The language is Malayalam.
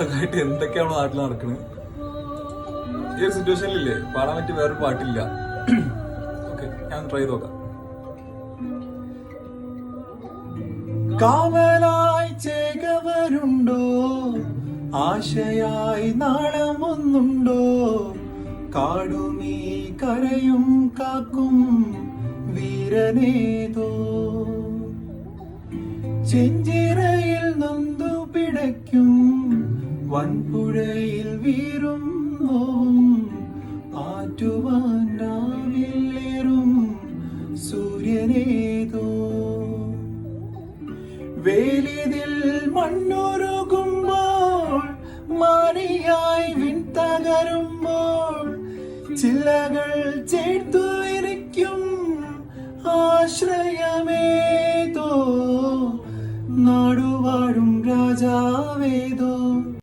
മാസമൊക്കെ ആയിട്ട് എന്തൊക്കെയാണോ നാട്ടിൽ നടക്കുന്നത്. ഈ ഒരു സിറ്റുവേഷനിലില്ലേ പാടാൻ പറ്റിയ വേറൊരു പാട്ടില്ല. ഓക്കെ, ഞാൻ ട്രൈ ചെയ്ത് നോക്കാം. കാവലായി ചേകവരുണ്ടോ, ആശയായി നാളമൊന്നുണ്ടോ, കാടുമീ കരയും കാക്കും വീരനേതോ, ചെഞ്ചിറയിൽ നൊന്തു പിടയ്ക്കും വൻപുഴയിൽ വീറും ആറ്റുവാൻ രാവിലേറും സൂര്യനേതോ, വേലിതിൽ മണ്ണുരുകുമ്പോൾ മാനിയായി വിൺതകരുമ്പോൾ ചില്ലകൾ ചേർത്തു വിരിക്കും ആശ്രയമേതോ, നാടുവാഴും രാജാവേ